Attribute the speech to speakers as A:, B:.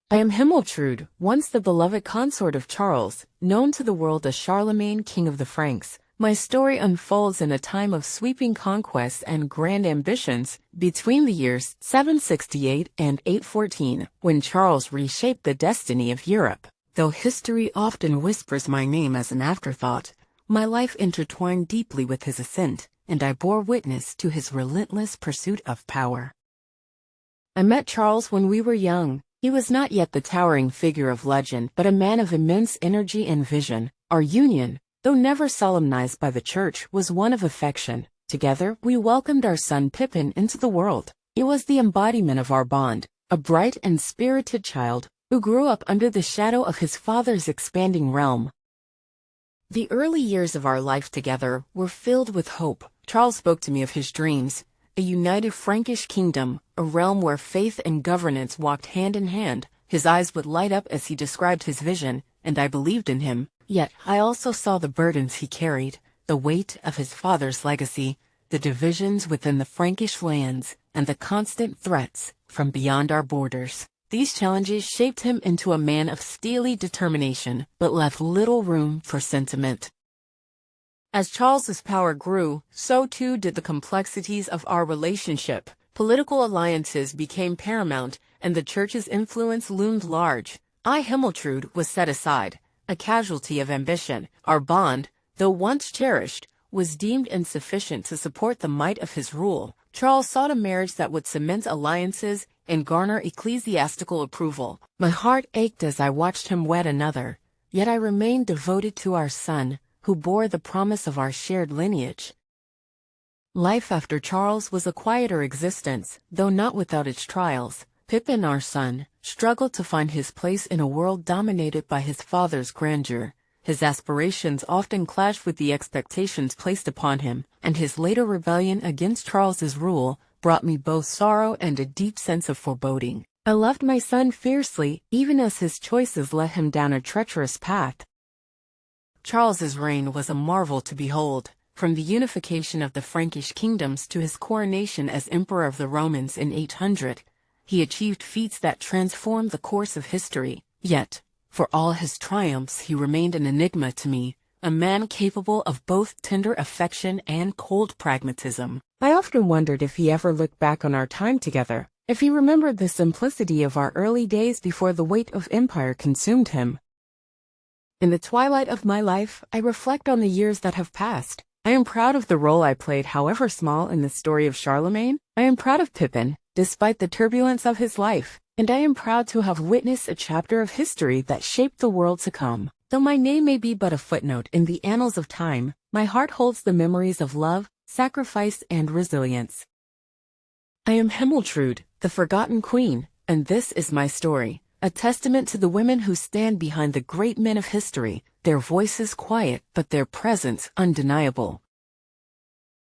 A: I am Himiltrude, once the beloved consort of Charles, known to the world as Charlemagne, king of the Franks. My story unfolds in a time of sweeping conquests and grand ambitions between the years 768 and 814, when Charles reshaped the destiny of Europe. Though history often whispers my name as an afterthought, my life intertwined deeply with his ascent, and I bore witness to his relentless pursuit of power. I met Charles when we were young. He was not yet the towering figure of legend, but a man of immense energy and vision. Our union, though never solemnized by the church, was one of affection. Together, we welcomed our son Pippin into the world. He was the embodiment of our bond, a bright and spirited child who grew up under the shadow of his father's expanding realm. The early years of our life together were filled with hope. Charles spoke to me of his dreams, a united Frankish kingdom, a realm where faith and governance walked hand in hand. His eyes would light up as he described his vision, and I believed in him. Yet I also saw the burdens he carried, the weight of his father's legacy, the divisions within the Frankish lands, and the constant threats from beyond our borders. These challenges shaped him into a man of steely determination, but left little room for sentiment. As Charles's power grew, so too did the complexities of our relationship. Political alliances became paramount, and the church's influence loomed large. I, Himiltrude, was set aside, a casualty of ambition. Our bond, though once cherished, was deemed insufficient to support the might of his rule. Charles sought a marriage that would cement alliances and garner ecclesiastical approval. My heart ached as I watched him wed another, yet I remained devoted to our son, who bore the promise of our shared lineage. Life after Charles was a quieter existence, though not without its trials. Pippin, our son, struggled to find his place in a world dominated by his father's grandeur. His aspirations often clashed with the expectations placed upon him, and his later rebellion against Charles's rule brought me both sorrow and a deep sense of foreboding. I loved my son fiercely, even as his choices led him down a treacherous path. Charles's reign was a marvel to behold. From the unification of the Frankish kingdoms to his coronation as Emperor of the Romans in 800, he achieved feats that transformed the course of history. Yet, for all his triumphs, he remained an enigma to me, a man capable of both tender affection and cold pragmatism. I often wondered if he ever looked back on our time together, if he remembered the simplicity of our early days before the weight of empire consumed him. In the twilight of my life, I reflect on the years that have passed. I am proud of the role I played, however small, in the story of Charlemagne. I am proud of Pippin, despite the turbulence of his life, and I am proud to have witnessed a chapter of history that shaped the world to come. Though my name may be but a footnote in the annals of time, my heart holds the memories of love, sacrifice, and resilience. I am Himiltrude, the forgotten queen, and this is my story, a testament to the women who stand behind the great men of history, their voices quiet but their presence undeniable.